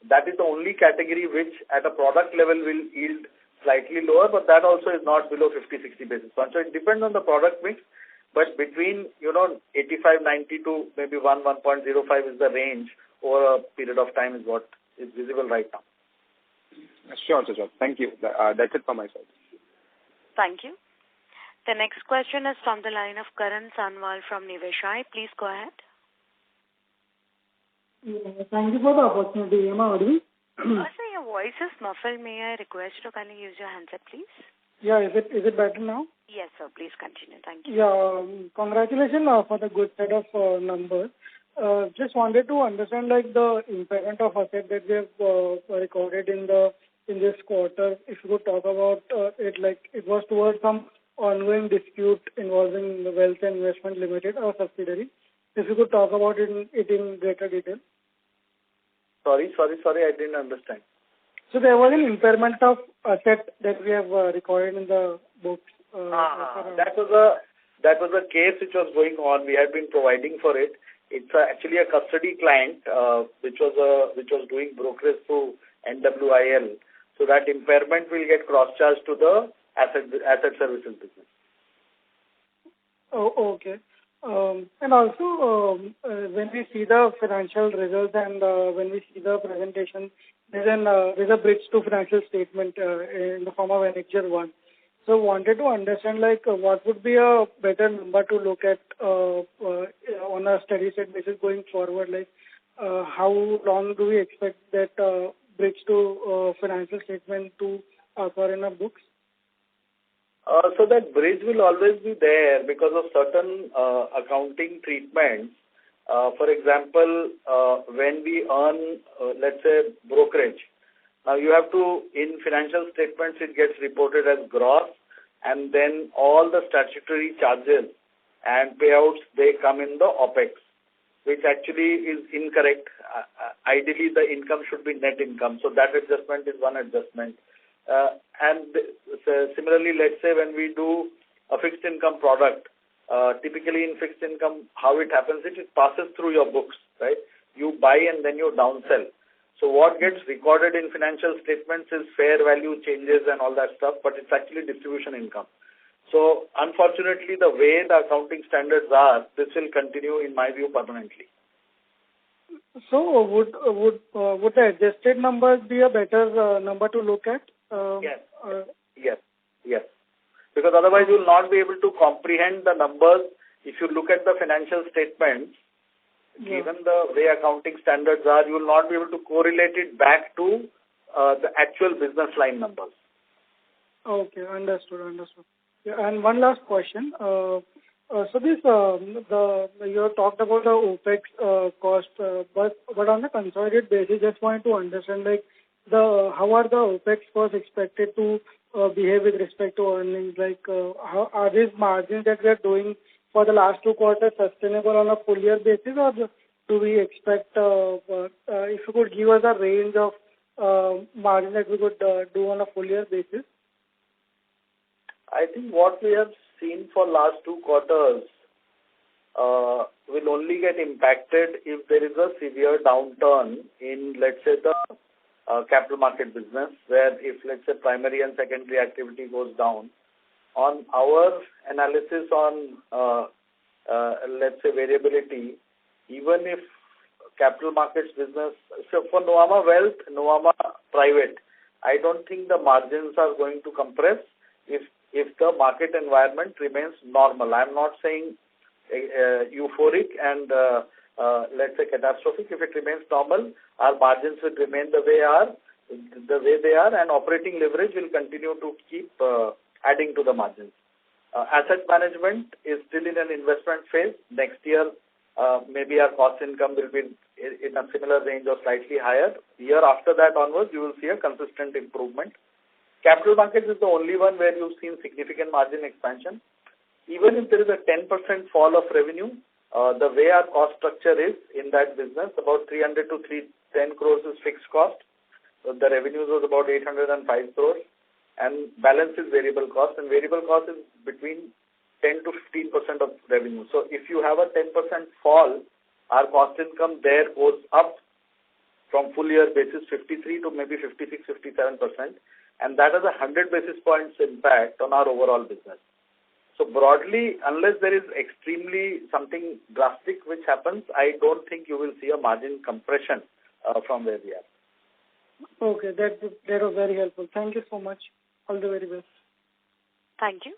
that is the only category which at a product level will yield slightly lower, but that also is not below 50-60 basis points. So it depends on the product mix, but between 85-90 to maybe 1.05 is the range over a period of time is what is visible right now. Sure. Thank you. That's it from my side. Thank you. The next question is from the line of Karan Sanwal from Niveshaay. Please go ahead. Thank you for the opportunity. Am I audible? Sir, your voice is muffled. May I request you to kindly use your handset, please? Yeah, is it better now? Yes, sir. Please continue. Thank you. Yeah, congratulations for the good set of numbers. Just wanted to understand the impairment of asset that we have recorded in this quarter. If you could talk about it, it was towards some ongoing dispute involving the Wealth and Investment Limited, our subsidiary. If you could talk about it in greater detail. Sorry, I didn't understand. So there was an impairment of asset that we have recorded in the books. That was a case which was going on. We had been providing for it. It's actually a custody client which was doing brokerage through NWIL. So that impairment will get cross-charged to the asset services business. Oh, okay. And also, when we see the financial results and when we see the presentation, there's a bridge to financial statement in the form of Annexure 1. So wanted to understand, what would be a better number to look at on a steady state basis going forward? How long do we expect that bridge to financial statement to occur in our books? So that bridge will always be there because of certain accounting treatments. For example, when we earn, let's say, brokerage, now you have to, in financial statements, it gets reported as gross, and then all the statutory charges and payouts, they come in the OPEX, which actually is incorrect. Ideally, the income should be net income. So that adjustment is one adjustment. Similarly, let's say when we do a fixed income product, typically in fixed income, how it happens, it passes through your books, right? You buy and then you downsell. So what gets recorded in financial statements is fair value changes and all that stuff, but it's actually distribution income. So unfortunately, the way the accounting standards are, this will continue, in my view, permanently. So would the adjusted numbers be a better number to look at? Yes. Because otherwise you will not be able to comprehend the numbers. If you look at the financial statements, given the way accounting standards are, you will not be able to correlate it back to the actual business line numbers. Okay, understood. Yeah, and one last question. So this you talked about the OPEX cost, but on a consolidated basis, just wanted to understand how are the OPEX costs expected to behave with respect to earnings? How are these margins that we are doing for the last 2 quarters sustainable on a full year basis, or do we expect, if you could give us a range of margin that we could do on a full year basis? I think what we have seen for last 2 quarters will only get impacted if there is a severe downturn in, let's say, the capital market business, where if, let's say, primary and secondary activity goes down. On our analysis on, let's say, variability, even if capital markets business, so for Nuvama Wealth, Nuvama Private, I don't think the margins are going to compress if the market environment remains normal. I'm not saying euphoric and let's say catastrophic. If it remains normal, our margins will remain the way they are, and operating leverage will continue to keep adding to the margins. Asset management is still in an investment phase. Next year, maybe our cost income will be in a similar range or slightly higher. Year after that onwards, you will see a consistent improvement. Capital markets is the only one where you've seen significant margin expansion. Even if there is a 10% fall of revenue, the way our cost structure is in that business, about 300 to 310 crores is fixed cost. So the revenues was about 805 crores. And balance is variable cost. And variable cost is between 10 to 15% of revenue. So if you have a 10% fall, our cost income there goes up from full year basis 53 to maybe 56, 57%. And that has a 100 basis points impact on our overall business. So broadly, unless there is extremely something drastic which happens, I don't think you will see a margin compression from where we are. Okay, that was very helpful. Thank you so much. All the very best. Thank you.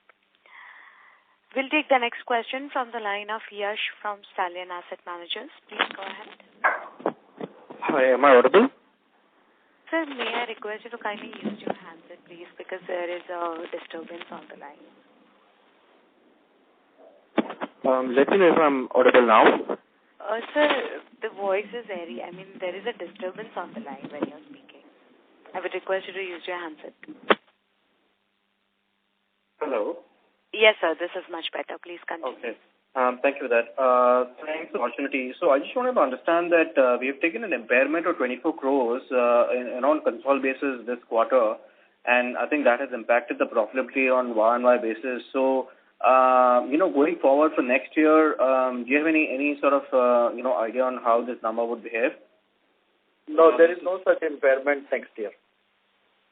We'll take the next question from the line of Yash from Stallion Asset Managers. Please go ahead. Hi, am I audible? Sir, may I request you to kindly use your handset, please, because there is a disturbance on the line. Let me know if I'm audible now. Sir, the voice is airy. I mean, there is a disturbance on the line when you're speaking. I would request you to use your handset. Hello? Yes, sir. This is much better. Please continue. Okay. Thank you for that. Thanks for the opportunity. So I just wanted to understand that we have taken an impairment of 24 crores on Concall basis this quarter, and I think that has impacted the profitability on Y-on-Y basis. So, going forward for next year, do you have any sort of, idea on how this number would behave? No, there is no such impairment next year.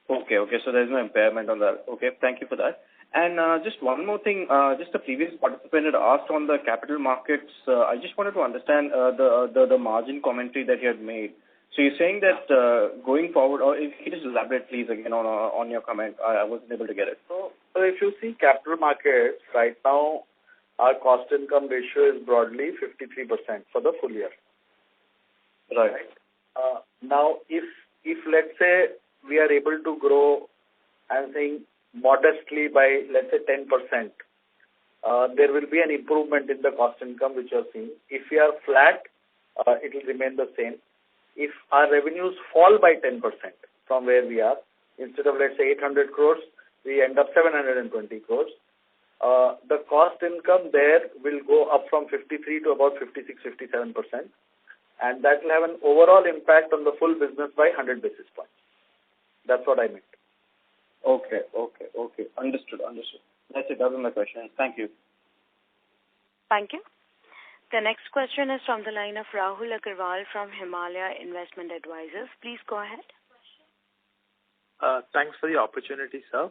Okay. So there is no impairment on that. Okay, thank you for that. And just one more thing, just the previous participant had asked on the capital markets. I just wanted to understand the margin commentary that you had made. So you're saying that going forward, or if you just elaborate please again on your comment, I wasn't able to get it. So if you see capital markets, right now our cost income ratio is broadly 53% for the full year. Right. Now, if let's say we are able to grow, I'm saying modestly by, let's say, 10%, there will be an improvement in the cost income which you are seeing. If we are flat, it will remain the same. If our revenues fall by 10% from where we are, instead of, let's say, 800 crores, we end up 720 crores. The cost income there will go up from 53 to about 56-57%. And that will have an overall impact on the full business by 100 basis points. That's what I meant. Okay. Understood. That's it. That was my question. Thank you. Thank you. The next question is from the line of Rahul Agarwal from Himalaya Investment Advisors. Please go ahead. Thanks for the opportunity, sir.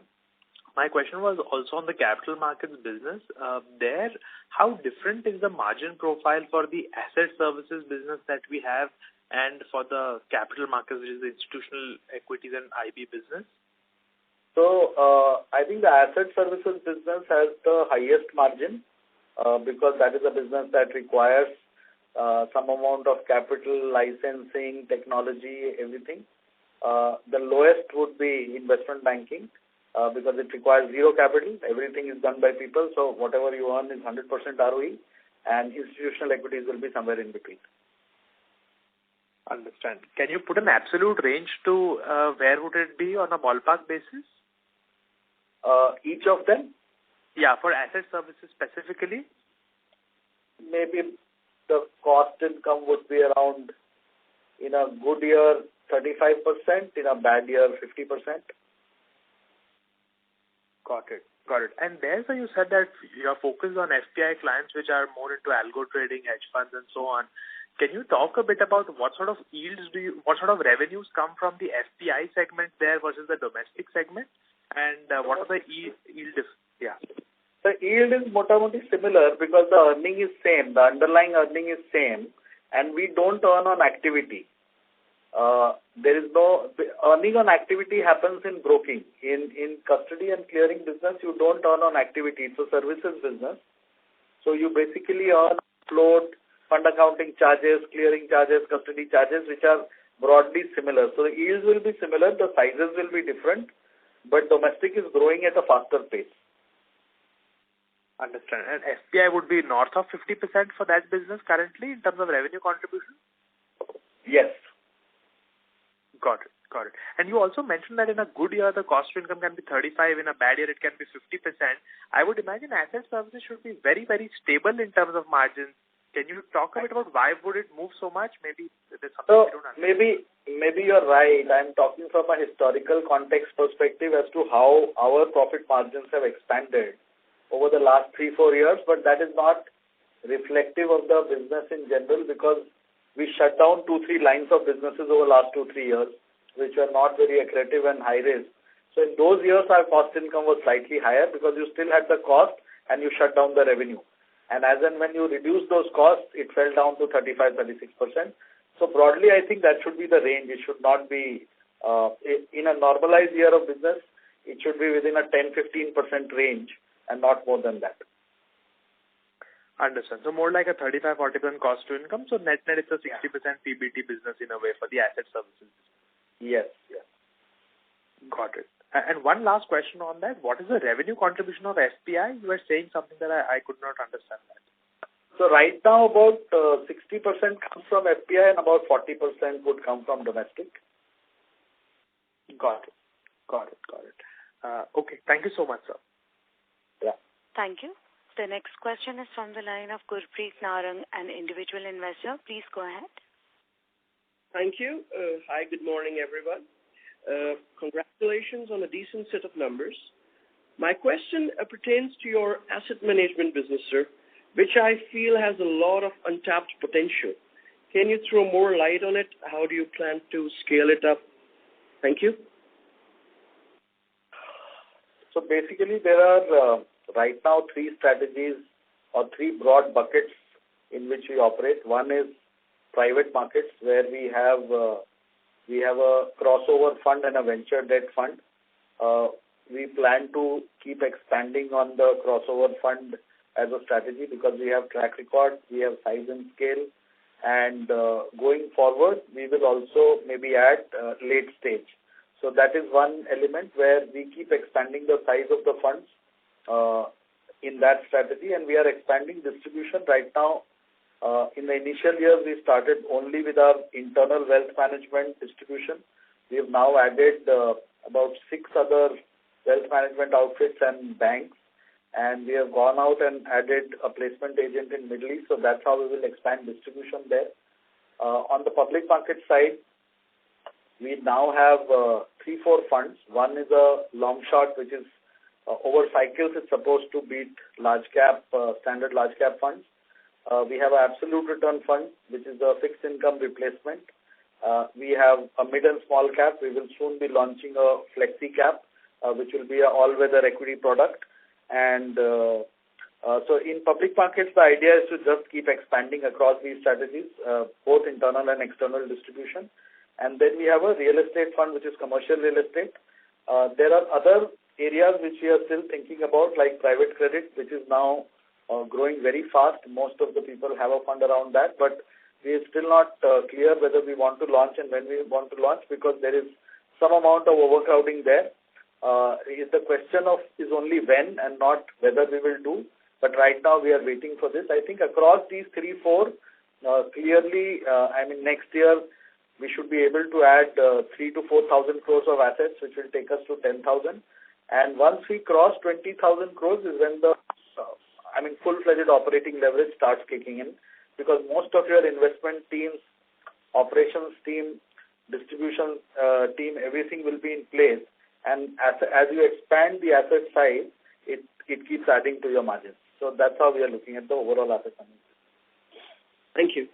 My question was also on the capital markets business. How different is the margin profile for the asset services business that we have and for the capital markets, which is the institutional equities and IB business? So, I think the asset services business has the highest margin because that is a business that requires some amount of capital, licensing, technology, everything. The lowest would be investment banking because it requires zero capital. Everything is done by people. So whatever you earn is 100% ROE, and institutional equities will be somewhere in between. Understand. Can you put an absolute range to where would it be on a ballpark basis? Each of them? Yeah, for asset services specifically? Maybe the cost income would be around, in a good year, 35%, in a bad year, 50%. Got it. And there, so you said that you are focused on FPI clients which are more into algo trading, hedge funds and so on. Can you talk a bit about what sort of what sort of revenues come from the FPI segment there versus the domestic segment? And what are the yield? Yeah. The yield is motamoti similar because the earning is same, the underlying earning is same, and we don't earn on activity. There is no earning on activity happens in broking. In custody and clearing business, you don't earn on activity. It's a services business. So you basically earn float, fund accounting charges, clearing charges, custody charges, which are broadly similar. So the yields will be similar, the sizes will be different, but domestic is growing at a faster pace. Understand. And FPI would be north of 50% for that business currently in terms of revenue contribution? Yes. Got it. And you also mentioned that in a good year, the cost to income can be 35. In a bad year, it can be 50%. I would imagine asset services should be very, very stable in terms of margins. Can you talk a bit about why would it move so much? Maybe there's something we don't understand. Maybe you're right. I'm talking from a historical context perspective as to how our profit margins have expanded over the last 3-4 years, but that is not reflective of the business in general because we shut down 2-3 lines of businesses over the last 2-3 years, which were not very accretive and high risk. So in those years, our cost income was slightly higher because you still had the cost and you shut down the revenue. And as and when you reduce those costs, it fell down to 35-36%. So broadly, I think that should be the range. It should not be, in a normalized year of business, it should be within a 10-15% range and not more than that. Understand. So more like a 35-40% cost to income. So net it's a 60% PBT business in a way for the asset services. Yes. Got it. And one last question on that. What is the revenue contribution of FPI? You were saying something that I could not understand that. So right now about 60% comes from FPI and about 40% would come from domestic. Got it. Okay. Thank you so much, sir. Yeah. Thank you. The next question is from the line of Gurpreet Narang, an individual investor. Please go ahead. Thank you. Hi, good morning, everyone. Congratulations on a decent set of numbers. My question pertains to your asset management business, sir, which I feel has a lot of untapped potential. Can you throw more light on it? How do you plan to scale it up? Thank you. So basically, there are right now three strategies or three broad buckets in which we operate. One is private markets, where we have a crossover fund and a venture debt fund. We plan to keep expanding on the crossover fund as a strategy because we have track record, we have size and scale, and going forward, we will also maybe add late stage. So that is one element where we keep expanding the size of the funds in that strategy, and we are expanding distribution right now. In the initial years, we started only with our internal wealth management distribution. We have now added about 6 other wealth management outfits and banks, and we have gone out and added a placement agent in Middle East, so that's how we will expand distribution there. On the public market side, we now have 3-4 funds. One is a long short, which is over cycles, it's supposed to beat large cap, standard large cap funds. We have an absolute return fund, which is a fixed income replacement. We have a mid and small cap. We will soon be launching a flexi cap, which will be an all-weather equity product. And so in public markets, the idea is to just keep expanding across these strategies, both internal and external distribution. And then we have a real estate fund, which is commercial real estate. There are other areas which we are still thinking about, like private credit, which is now growing very fast. Most of the people have a fund around that, but we are still not clear whether we want to launch and when we want to launch, because there is some amount of overcrowding there. The question is only when and not whether we will do, but right now we are waiting for this. I think across these 3-4, clearly, next year we should be able to add 3,000 to 4,000 crores of assets, which will take us to 10,000. And once we cross 20,000 crores is when the full-fledged operating leverage starts kicking in, because most of your investment teams, operations team, distribution team, everything will be in place. And as you expand the asset size, it keeps adding to your margins. So that's how we are looking at the overall asset management. Thank you.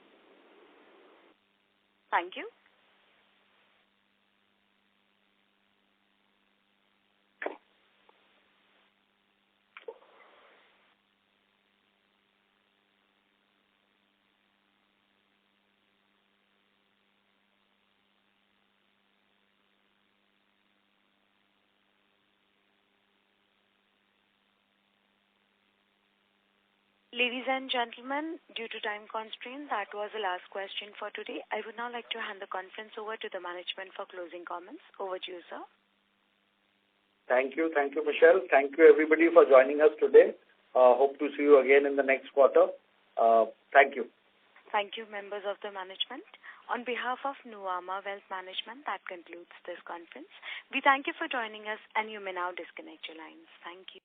Thank you. Ladies and gentlemen, due to time constraint, that was the last question for today. I would now like to hand the conference over to the management for closing comments. Over to you, sir. Thank you, Michelle. Thank you, everybody, for joining us today. Hope to see you again in the next quarter. Thank you. Thank you, members of the management. On behalf of Nuvama Wealth Management, that concludes this conference. We thank you for joining us, and you may now disconnect your lines. Thank you.